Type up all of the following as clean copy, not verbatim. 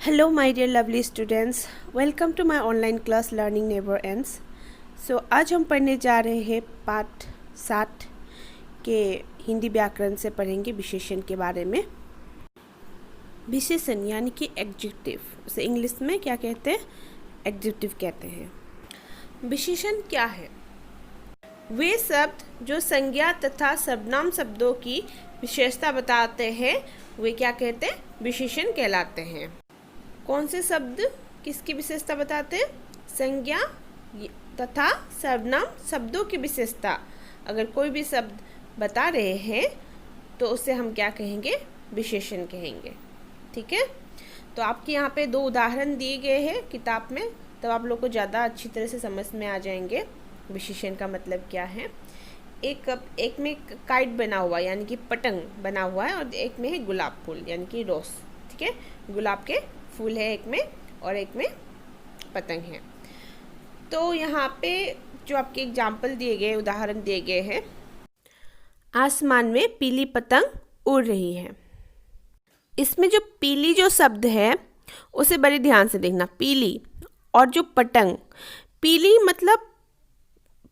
Hello my dear lovely students, welcome to my online class Learning Never Ends. So आज हम पढ़ने जा रहे हैं पाठ 7 के हिंदी व्याकरण से पढ़ेंगे विशेषण के बारे में। विशेषण यानी कि एडजेक्टिव, उसे इंग्लिश में क्या कहते हैं? एडजेक्टिव कहते हैं। विशेषण क्या है? वे शब्द जो संज्ञा तथा सर्वनाम शब्दों की विशेषता बताते हैं वे क्या कहते हैं? विशेषण कहलाते हैं। कौन से शब्द किसकी विशेषता बताते हैं? संज्ञा तथा सर्वनाम शब्दों की विशेषता। अगर कोई भी शब्द बता रहे हैं तो उसे हम क्या कहेंगे? विशेषण कहेंगे। ठीक है, तो आपके यहाँ पे 2 उदाहरण दिए गए हैं किताब में, तब आप लोग को ज़्यादा अच्छी तरह से समझ में आ जाएंगे विशेषण का मतलब क्या है। एक में काइट बना हुआ यानी कि पतंग बना हुआ है और एक में है गुलाब फूल यानी कि रोज। ठीक है, गुलाब के फूल है एक में और एक में पतंग है। तो यहाँ पे जो आपके एग्जाम्पल दिए गए, उदाहरण दिए गए हैं, आसमान में पीली पतंग उड़ रही है। इसमें जो पीली जो शब्द है उसे बड़े ध्यान से देखना। पीली और जो पतंग, पीली मतलब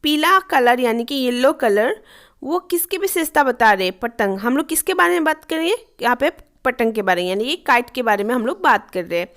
पीला कलर यानी कि येलो कलर, वो किसकी विशेषता बता रहे? पतंग। हम लोग किसके बारे में बात करेंगे यहाँ पे? पतंग के बारे में, यानी कि काइट के बारे में हम लोग बात कर रहे हैं।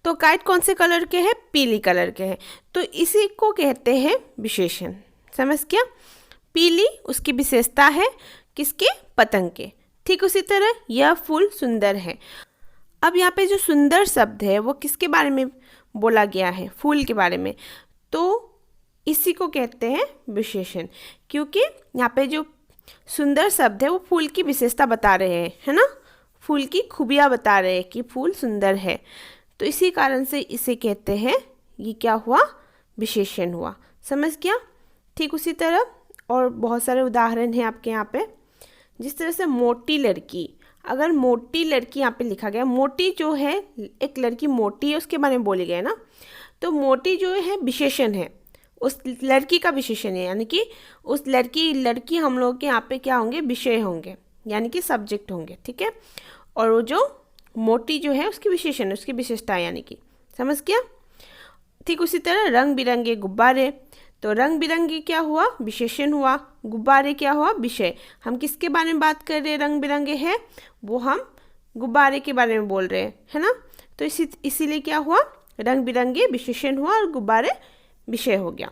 तो काइट कौन से कलर के हैं? पीली कलर के हैं। तो इसी को कहते हैं विशेषण। समझ गया? पीली उसकी विशेषता है किसके? पतंग के। ठीक उसी तरह यह फूल सुंदर है। अब यहाँ पे जो सुंदर शब्द है वो किसके बारे में बोला गया है? फूल के बारे में। तो इसी को कहते हैं विशेषण, क्योंकि यहाँ पे जो सुंदर शब्द है वो फूल की विशेषता बता रहे हैं, है ना? फूल की खूबियाँ बता रहे हैं कि फूल सुंदर है। तो इसी कारण से इसे कहते हैं, ये क्या हुआ? विशेषण हुआ। समझ गया? ठीक उसी तरह और बहुत सारे उदाहरण हैं आपके यहाँ पे। जिस तरह से मोटी लड़की, अगर मोटी लड़की यहाँ पे लिखा गया, मोटी जो है एक लड़की मोटी है उसके बारे में बोले गए ना, तो मोटी जो है विशेषण है, उस लड़की का विशेषण है, यानी कि उस लड़की हम लोग के यहाँ पे क्या होंगे? विषय होंगे, यानी कि सब्जेक्ट होंगे। ठीक है, और वो जो मोटी जो है उसकी विशेषण है, उसकी विशेषता यानी कि। समझ गया? ठीक उसी तरह रंग बिरंगे गुब्बारे, तो रंग बिरंगे क्या हुआ? विशेषण हुआ। गुब्बारे क्या हुआ? विषय। हम किसके बारे में बात कर रहे हैं? रंग बिरंगे है वो हम गुब्बारे के बारे में बोल रहे हैं, है ना? तो इसीलिए क्या हुआ? रंग बिरंगे विशेषण हुआ और गुब्बारे विषय हो गया।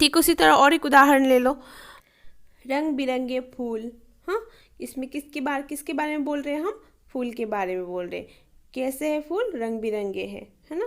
ठीक उसी तरह और एक उदाहरण ले लो, रंग बिरंगे फूल। हाँ, इसमें किसके बारे में बोल रहे हैं हम? फूल के बारे में बोल रहे हैं। कैसे है फूल? रंग बिरंगे है ना?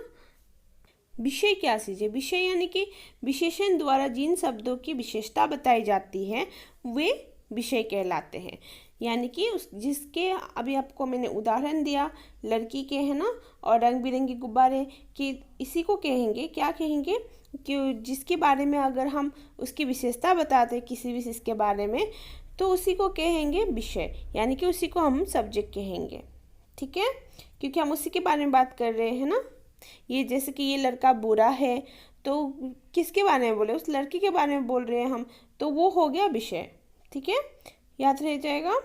विषय क्या चीज़ है? विषय यानी कि विशेषण द्वारा जिन शब्दों की विशेषता बताई जाती है वे विषय कहलाते हैं। यानी कि उस जिसके अभी आपको मैंने उदाहरण दिया लड़की के, है ना, और रंग बिरंगे गुब्बारे की, इसी को कहेंगे, क्या कहेंगे? कि जिसके बारे में अगर हम उसकी विशेषता बताते हैं किसी भी चीज़ के बारे में, तो उसी को कहेंगे विषय, यानी कि उसी को हम सब्जेक्ट कहेंगे। ठीक है, क्योंकि हम उसी के बारे में बात कर रहे हैं ना। ये जैसे कि ये लड़का बुरा है, तो किसके बारे में बोले? उस लड़की के बारे में बोल रहे हैं हम, तो वो हो गया विषय। ठीक है, याद रह जाएगा।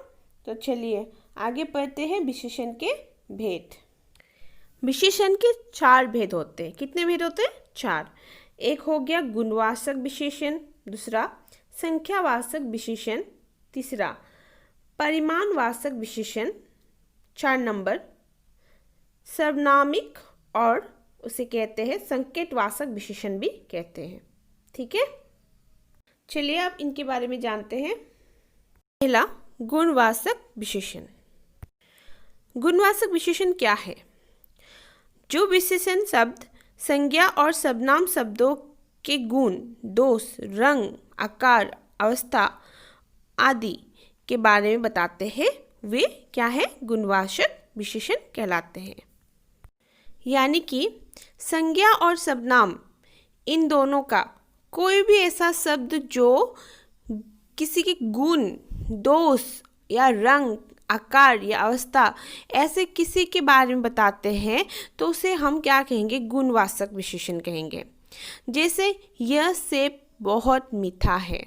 तो चलिए आगे पढ़ते हैं विशेषण के भेद। विशेषण के 4 भेद होते हैं। कितने भेद होते हैं? 4। एक हो गया गुणवाचक विशेषण, दूसरा संख्यावाचक विशेषण, तीसरा परिमाणवाचक विशेषण, 4 नंबर सर्वनामिक, और उसे कहते हैं संकेतवाचक विशेषण भी कहते हैं। ठीक है, चलिए अब इनके बारे में जानते हैं। पहला गुणवाचक विशेषण। गुणवाचक विशेषण क्या है? जो विशेषण शब्द संज्ञा और सर्वनाम शब्दों के गुण, दोष, रंग, आकार, अवस्था आदि के बारे में बताते हैं वे क्या है? गुणवाचक विशेषण कहलाते हैं। यानी कि संज्ञा और सर्वनाम, इन दोनों का कोई भी ऐसा शब्द जो किसी के गुण, दोष या रंग, आकार या अवस्था ऐसे किसी के बारे में बताते हैं तो उसे हम क्या कहेंगे? गुणवाचक विशेषण कहेंगे। जैसे यह सेब बहुत मीठा है,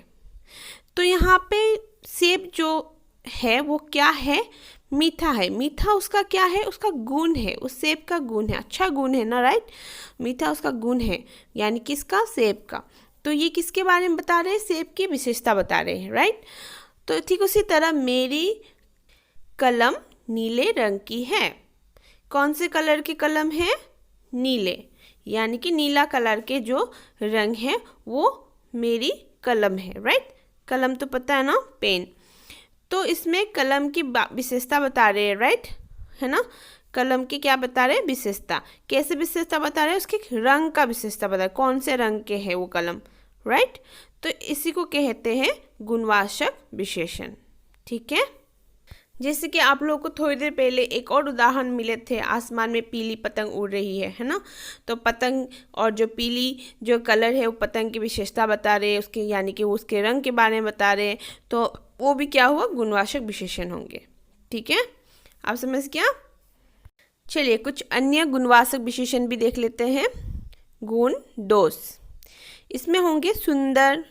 तो यहाँ पे सेब जो है वो क्या है? मीठा है, मीठा उसका क्या है, उसका गुण है, उस सेब का गुण है, अच्छा गुण है ना, राइट। मीठा उसका गुण है, यानी किसका, सेब का। तो ये किसके बारे में बता रहे हैं, सेब की विशेषता बता रहे हैं, राइट। तो ठीक उसी तरह मेरी कलम नीले रंग की है। कौन से कलर की कलम है, नीले, यानी कि नीला कलर के जो रंग है वो मेरी कलम है, राइट। कलम तो पता है ना, पेन। तो इसमें कलम की विशेषता बता रहे हैं, राइट, है ना। कलम की क्या बता रहे हैं, विशेषता। कैसे विशेषता बता रहे हैं, उसके रंग का विशेषता बता रहे हैं, कौन से रंग के है वो कलम, राइट। तो इसी को कहते हैं गुणवाचक विशेषण, ठीक है। जैसे कि आप लोगों को थोड़ी देर पहले एक और उदाहरण मिले थे, आसमान में पीली पतंग उड़ रही है ना। तो पतंग और जो पीली जो कलर है वो पतंग की विशेषता बता रहे हैं, उसके यानी कि उसके रंग के बारे में बता रहे हैं। तो वो भी क्या हुआ, गुणवाचक विशेषण होंगे, ठीक है। आप समझ गया। चलिए कुछ अन्य गुणवाचक विशेषण भी देख लेते हैं। गुण दोष, इसमें होंगे सुंदर,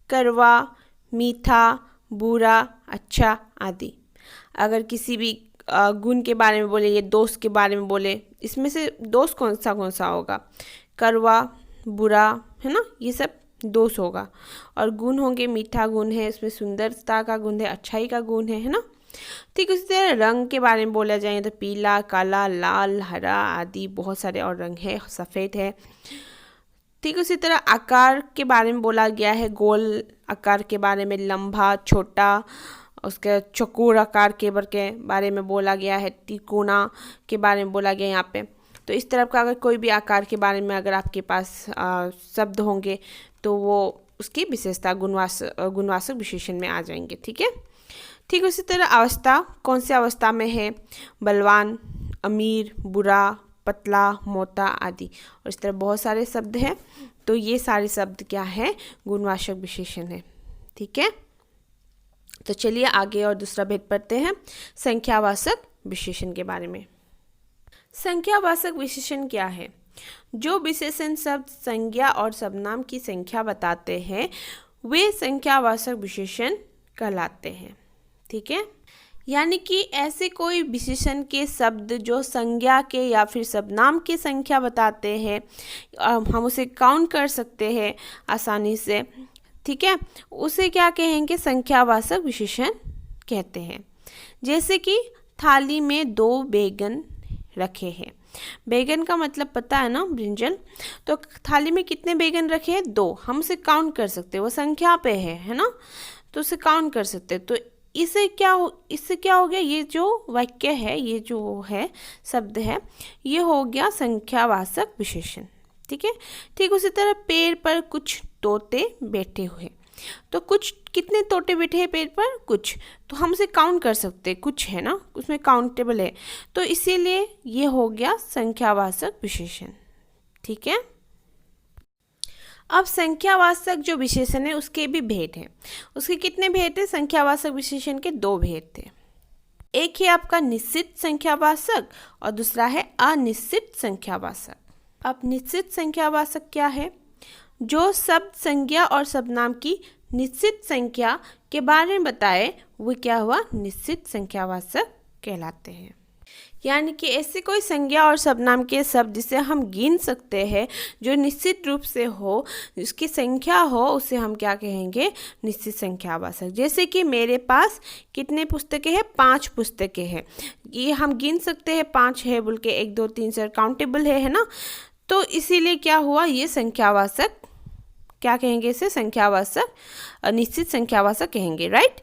कड़वा, मीठा, बुरा, अच्छा आदि। अगर किसी भी गुण के बारे में बोले, ये दोष के बारे में बोले, इसमें से दोष कौन सा होगा, कड़वा, बुरा, है ना, ये सब दोष होगा। और गुण होंगे, मीठा गुण है, इसमें सुंदरता का गुण है, अच्छाई का गुण है ना। ठीक उसी तरह रंग के बारे में बोला जाए तो पीला, काला, लाल, हरा आदि बहुत सारे और रंग है, सफ़ेद है। ठीक उसी तरह आकार के बारे में बोला गया है, गोल आकार के बारे में, लंबा, छोटा, उसके चौकोर आकार के बारे में बोला गया है, तिकोना के बारे में बोला गया यहाँ पे। तो इस तरह का अगर कोई भी आकार के बारे में अगर आपके पास शब्द होंगे तो वो उसकी विशेषता गुणवाचक विशेषण में आ जाएंगे, ठीक है। ठीक उसी तरह अवस्था, कौन सी अवस्था में है, बलवान, अमीर, बुरा, पतला, मोटा आदि। और इस तरह बहुत सारे शब्द हैं। तो ये सारे शब्द क्या है, गुणवाचक विशेषण है, ठीक है। तो चलिए आगे और दूसरा भेद पढ़ते हैं, संख्यावाचक विशेषण के बारे में। संख्यावाचक विशेषण क्या है, जो विशेषण शब्द संज्ञा और सर्वनाम की संख्या बताते हैं वे संख्यावाचक विशेषण कहलाते हैं, ठीक है। यानी कि ऐसे कोई विशेषण के शब्द जो संज्ञा के या फिर सर्वनाम की संख्या बताते हैं, हम उसे काउंट कर सकते हैं आसानी से, ठीक है, उसे क्या कहेंगे, संख्यावाचक विशेषण कहते हैं। जैसे कि थाली में 2 बैगन रखे हैं। बैगन का मतलब पता है ना, ब्रिंजल। तो थाली में कितने बैगन रखे हैं, 2। हम उसे काउंट कर सकते हैं, वो संख्या पे है ना, तो उसे काउंट कर सकते हैं। तो इससे क्या हो गया, ये जो वाक्य है, ये जो है शब्द है, ये हो गया संख्यावाचक विशेषण, ठीक है। ठीक उसी तरह पेड़ पर कुछ तोते बैठे हुए, तो कुछ कितने तोते बैठे हैं पेड़ पर, कुछ, तो हम उसे काउंट कर सकते हैं, कुछ है ना, उसमें काउंटेबल है, तो इसीलिए ये हो गया संख्यावाचक विशेषण, ठीक है। अब संख्यावाचक जो विशेषण है उसके भी भेद हैं। उसके कितने भेद थे, संख्यावाचक विशेषण के 2 भेद थे। एक है आपका निश्चित संख्यावाचक और दूसरा है अनिश्चित संख्यावाचक। अब निश्चित संख्यावाचक क्या है, जो शब्द संज्ञा और सर्वनाम की निश्चित संख्या के बारे में बताए वो क्या हुआ, निश्चित संख्यावाचक कहलाते हैं। यानी कि ऐसे कोई संज्ञा और सर्वनाम के शब्द जिसे हम गिन सकते हैं, जो निश्चित रूप से हो, उसकी संख्या हो, उसे हम क्या कहेंगे, निश्चित संख्यावाचक। जैसे कि मेरे पास कितने पुस्तकें हैं, 5 पुस्तकें हैं, ये हम गिन सकते हैं, 5 है बोल के, 1 2 3 4 काउंटेबल है ना। तो इसीलिए क्या हुआ, ये संख्यावाचक, क्या कहेंगे इसे, संख्यावाचक, निश्चित संख्यावाचक कहेंगे, राइट।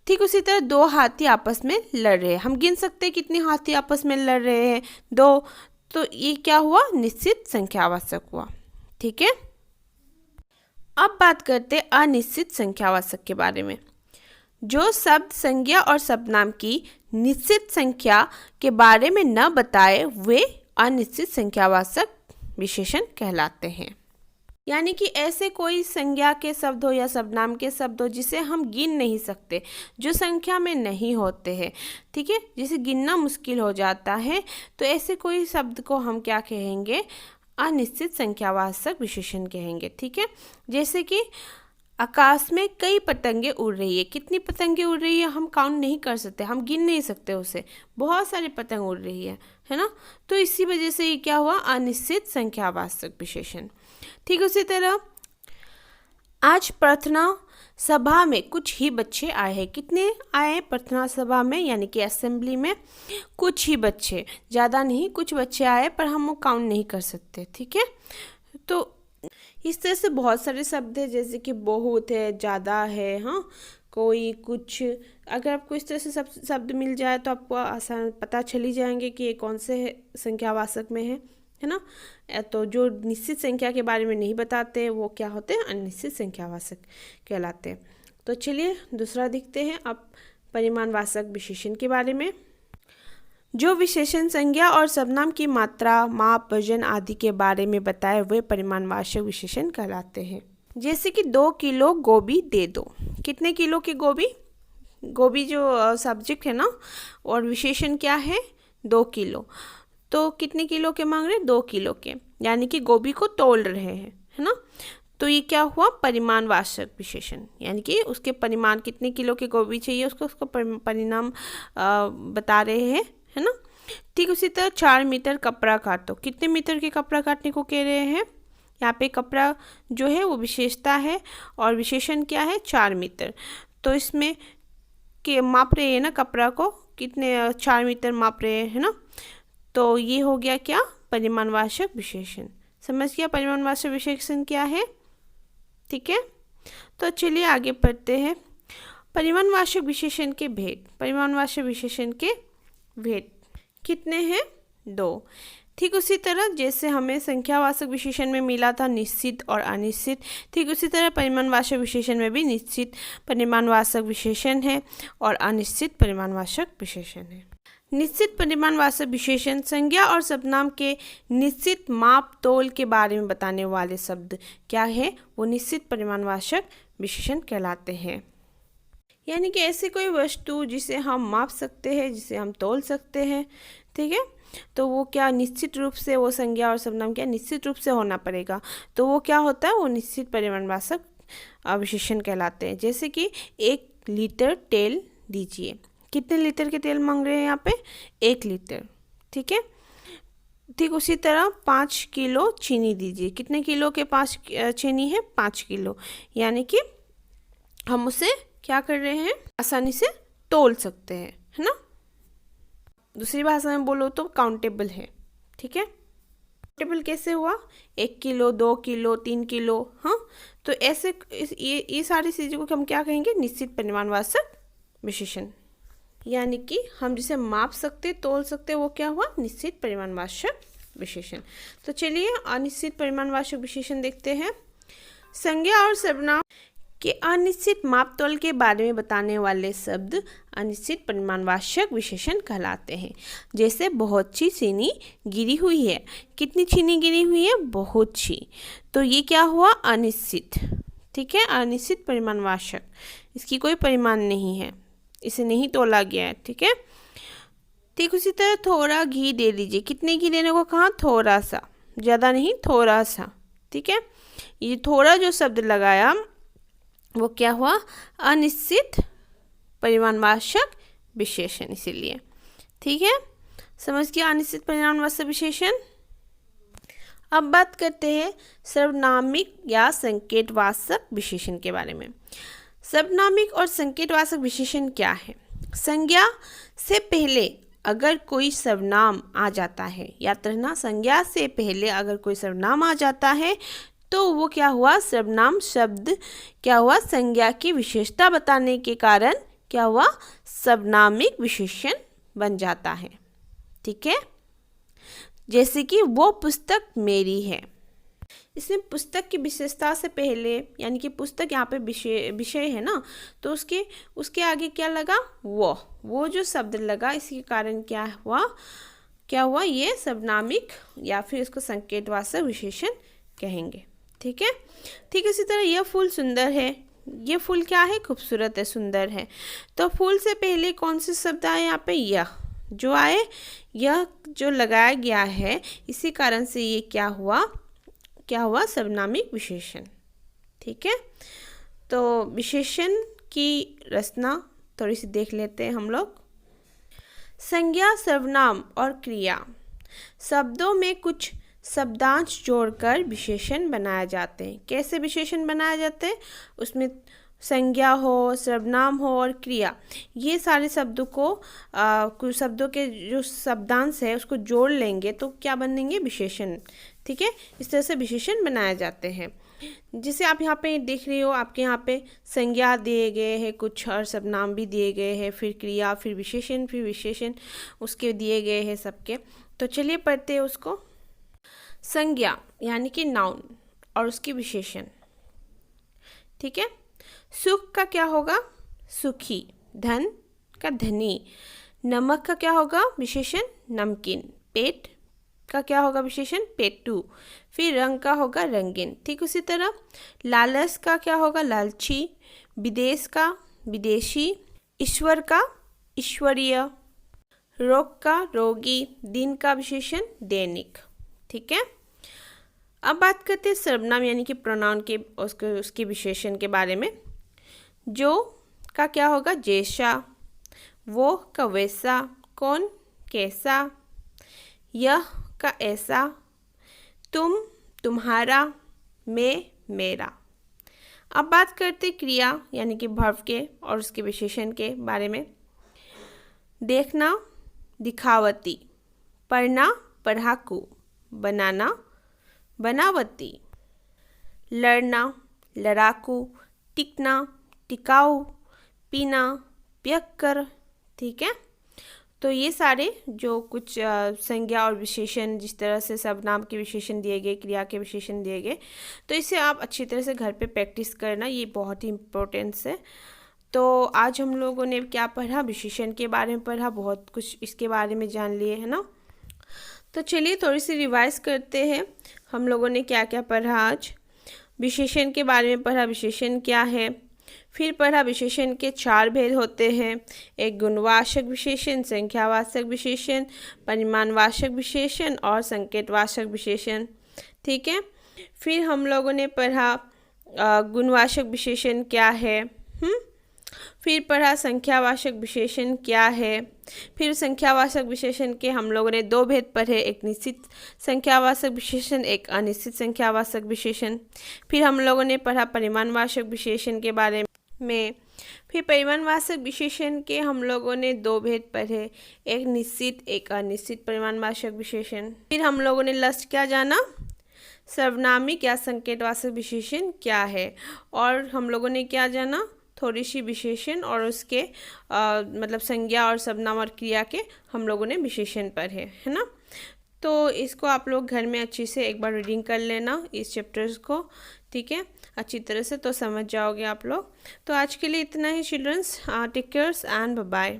ठीक उसी तरह 2 हाथी आपस में लड़ रहे हैं, हम गिन सकते हैं कितने हाथी आपस में लड़ रहे हैं, 2, तो ये क्या हुआ, निश्चित संख्यावाचक हुआ, ठीक है। अब बात करते हैं अनिश्चित संख्यावाचक के बारे में। जो शब्द संज्ञा और सर्वनाम की निश्चित संख्या के बारे में न बताए वे अनिश्चित संख्यावाचक विशेषण कहलाते हैं। यानी कि ऐसे कोई संज्ञा के शब्द हो या सर्वनाम के शब्द हो जिसे हम गिन नहीं सकते, जो संख्या में नहीं होते हैं, ठीक है, जिसे गिनना मुश्किल हो जाता है, तो ऐसे कोई शब्द को हम क्या कहेंगे, अनिश्चित संख्यावाचक विशेषण कहेंगे, ठीक है। जैसे कि आकाश में कई पतंगे उड़ रही है। कितनी पतंगे उड़ रही है हम काउंट नहीं कर सकते, हम गिन नहीं सकते उसे, बहुत सारी पतंग उड़ रही है ना। तो इसी वजह से ये क्या हुआ, अनिश्चित संख्यावाचक विशेषण। ठीक उसी तरह आज प्रार्थना सभा में कुछ ही बच्चे आए हैं। कितने आए हैं प्रार्थना सभा में, यानी कि असेंबली में कुछ ही बच्चे, ज़्यादा नहीं, कुछ बच्चे आए, पर हम वो काउंट नहीं कर सकते। ठीक है, तो इस तरह से बहुत सारे शब्द हैं, जैसे कि बहुत है, ज़्यादा है, हाँ, कोई, कुछ। अगर आपको इस तरह से शब्द मिल जाए तो आपको आसान पता चली जाएंगे कि ये कौन से संख्यावाचक में है ना। तो जो निश्चित संख्या के बारे में नहीं बताते वो क्या होते हैं, अनिश्चित संख्यावाचक कहलाते हैं। तो चलिए दूसरा देखते हैं अब परिमाणवाचक विशेषण के बारे में। जो विशेषण संज्ञा और सर्वनाम की मात्रा, माप, वजन आदि के बारे में बताए हुए परिमाणवाचक विशेषण कहलाते हैं। जैसे कि 2 किलो गोभी दे दो। कितने किलो की गोभी, गोभी जो सब्जेक्ट है ना, और विशेषण क्या है, 2 किलो। तो कितने किलो के मांग रहे, 2 किलो के, यानी कि गोभी को तोल रहे हैं, है ना। तो ये क्या हुआ, परिमाणवाचक विशेषण, यानी कि उसके परिमाण, कितने किलो की गोभी चाहिए उसको परिणाम बता रहे हैं, है ना। ठीक उसी तरह 4 मीटर कपड़ा काटो। कितने मीटर के कपड़ा काटने को कह रहे हैं, यहाँ पे कपड़ा जो है वो विशेषता है और विशेषण क्या है, 4 मीटर। तो इसमें के माप रहे हैं ना कपड़ा को, कितने 4 मीटर माप रहे हैं, है ना। तो ये हो गया क्या, परिमाणवाचक विशेषण। समझ गया परिमाणवाचक विशेषण क्या है। ठीक है, तो चलिए आगे पढ़ते हैं। परिमाणवाचक विशेषण के भेद। परिमाणवाचक विशेषण के भेद कितने हैं, 2। ठीक उसी तरह जैसे हमें संख्यावाचक विशेषण में मिला था निश्चित और अनिश्चित, ठीक उसी तरह परिमाणवाचक विशेषण में भी निश्चित परिमाणवाचक विशेषण है और अनिश्चित परिमाणवाचक विशेषण है। निश्चित परिमाणवाचक विशेषण संज्ञा और सर्वनाम के निश्चित माप तोल के बारे में बताने वाले शब्द क्या है, वो निश्चित परिमाणवाचक विशेषण कहलाते हैं। यानी कि ऐसी कोई वस्तु जिसे हम माप सकते हैं, जिसे हम तोल सकते हैं, ठीक है, तो वो क्या निश्चित रूप से, वो संज्ञा और सर्वनाम क्या निश्चित रूप से होना पड़ेगा। तो वो क्या होता है, वो निश्चित परिमाणवाचक विशेषण कहलाते हैं। जैसे कि 1 लीटर तेल दीजिए। कितने लीटर के तेल मांग रहे हैं यहाँ पे, 1 लीटर। ठीक है, ठीक उसी तरह 5 किलो चीनी दीजिए। कितने किलो के 5 चीनी है, 5 किलो। यानी कि हम उसे क्या कर रहे हैं, आसानी से तोल सकते हैं, है ना। दूसरी भाषा में बोलो तो काउंटेबल है। ठीक है, काउंटेबल कैसे हुआ, 1 किलो, 2 किलो, 3 किलो, हाँ। तो ऐसे ये सारी चीज़ों को हम क्या कहेंगे, निश्चित परिमाणवाचक विशेषण। यानी कि हम जिसे माप सकते, तोल सकते, वो क्या हुआ, निश्चित परिमाणवाचक विशेषण। तो चलिए अनिश्चित परिमाणवाचक विशेषण देखते हैं। संज्ञा और सर्वनाम के अनिश्चित माप तोल के बारे में बताने वाले शब्द अनिश्चित परिमाणवाचक विशेषण कहलाते हैं। जैसे बहुत सी चीनी गिरी हुई है। कितनी चीनी गिरी हुई है, बहुत सी। तो ये क्या हुआ, अनिश्चित। ठीक है, अनिश्चित परिमाणवाचक, इसकी कोई परिमाण नहीं है, इसे नहीं तोला गया है। ठीक है, ठीक उसी तरह थोड़ा घी दे दीजिए। कितने घी देने को कहा, थोड़ा सा, ज़्यादा नहीं, थोड़ा सा। ठीक है, ये थोड़ा जो शब्द लगाया वो क्या हुआ, अनिश्चित परिमाणवाचक विशेषण, इसीलिए। ठीक है, समझ गया अनिश्चित परिमाणवाचक विशेषण। अब बात करते हैं सर्वनामिक या संकेतवाचक विशेषण के बारे में। सर्वनामिक और संकेतवाचक विशेषण क्या है, संज्ञा से पहले अगर कोई सर्वनाम आ जाता है, याद रखना, संज्ञा से पहले अगर कोई सर्वनाम आ जाता है तो वो क्या हुआ, सर्वनाम शब्द क्या हुआ, संज्ञा की विशेषता बताने के कारण क्या हुआ, सर्वनामिक विशेषण बन जाता है। ठीक है, जैसे कि वो पुस्तक मेरी है। इसमें पुस्तक की विशेषता से पहले, यानी कि पुस्तक यहाँ पे विषय है ना, तो उसके आगे क्या लगा, वो जो शब्द लगा, इसके कारण क्या हुआ, ये सर्वनामिक या फिर इसको संकेतवाचक विशेषण कहेंगे। ठीक है, ठीक इसी तरह यह फूल सुंदर है। ये फूल क्या है, खूबसूरत है, सुंदर है। तो फूल से पहले कौन से शब्द आए यहाँ पे, यह जो आए, यह जो लगाया गया है, इसी कारण से ये क्या हुआ, सर्वनामिक विशेषण। ठीक है, तो विशेषण की रचना थोड़ी सी देख लेते हैं हम लोग। संज्ञा, सर्वनाम और क्रिया शब्दों में कुछ शब्दांश जोड़कर विशेषण बनाए जाते हैं। कैसे विशेषण बनाए जाते हैं? उसमें संज्ञा हो, सर्वनाम हो और क्रिया, ये सारे शब्दों को कुछ शब्दों के जो शब्दांश है उसको जोड़ लेंगे तो क्या बनेंगे? विशेषण। ठीक है, इस तरह से विशेषण बनाए जाते हैं। जिसे आप यहाँ पे देख रहे हो, आपके यहाँ पे संज्ञा दिए गए हैं कुछ और सर्वनाम भी दिए गए हैं, फिर क्रिया, फिर विशेषण उसके दिए गए हैं सबके। तो चलिए पढ़ते हैं उसको। संज्ञा यानी कि नाउन और उसकी विशेषण। ठीक है, सुख का क्या होगा? सुखी। धन का धनी। नमक का क्या होगा? विशेषण नमकीन। पेट का क्या होगा? विशेषण पेटू। फिर रंग का होगा रंगीन। ठीक उसी तरह लालच का क्या होगा? लालची। विदेश का विदेशी। ईश्वर का ईश्वरीय। रोग का रोगी। दिन का विशेषण दैनिक। ठीक है, अब बात करते हैं सर्वनाम यानी कि प्रोनाउन के उसके विशेषण के बारे में। जो का क्या होगा? जैसा। वो का वैसा। कौन कैसा। यह का ऐसा। तुम तुम्हारा। मैं मेरा। अब बात करते क्रिया यानी कि वर्ब के और उसके विशेषण के बारे में। देखना दिखावती। पढ़ना पढ़ाकू। बनाना बनावती। लड़ना लड़ाकू। टिकना टिकाऊ। पीना पियक्कर। ठीक है, तो ये सारे जो कुछ संज्ञा और विशेषण, जिस तरह से सर्वनाम के विशेषण दिए गए, क्रिया के विशेषण दिए गए, तो इसे आप अच्छी तरह से घर पे प्रैक्टिस करना, ये बहुत ही इम्पोर्टेंस है। तो आज हम लोगों ने क्या पढ़ा? विशेषण के बारे में पढ़ा, बहुत कुछ इसके बारे में जान लिए, है ना। तो चलिए थोड़ी सी रिवाइज करते हैं। हम लोगों ने क्या क्या पढ़ा आज? विशेषण के बारे में पढ़ा, विशेषण क्या है। फिर पढ़ा विशेषण के 4 भेद होते हैं। एक गुणवाचक विशेषण, संख्यावाचक विशेषण, परिमाणवाचक विशेषण और संकेतवाचक विशेषण। ठीक है, फिर हम लोगों ने पढ़ा गुणवाचक विशेषण क्या है। फिर पढ़ा संख्यावाचक विशेषण क्या है। फिर संख्यावाचक विशेषण के हम लोगों ने 2 भेद पढ़े, एक निश्चित संख्यावाचक विशेषण, एक अनिश्चित संख्यावाचक विशेषण। फिर हम लोगों ने पढ़ा परिमाणवाचक विशेषण के बारे में। फिर परिमाणवाचक विशेषण के हम लोगों ने 2 भेद पढ़े, एक निश्चित एक अनिश्चित परिमाणवाचक विशेषण। फिर हम लोगों ने लास्ट क्या जाना? सर्वनामिक या संकेतवाचक विशेषण क्या है। और हम लोगों ने क्या जाना? थोड़ी सी विशेषण और उसके मतलब संज्ञा और सर्वनाम और क्रिया के हम लोगों ने विशेषण पढ़े, है ना। तो इसको आप लोग घर में अच्छी से एक बार रीडिंग कर लेना इस चैप्टर्स को। ठीक है, अच्छी तरह से तो समझ जाओगे आप लोग। तो आज के लिए इतना ही childrens. Take care and bye bye.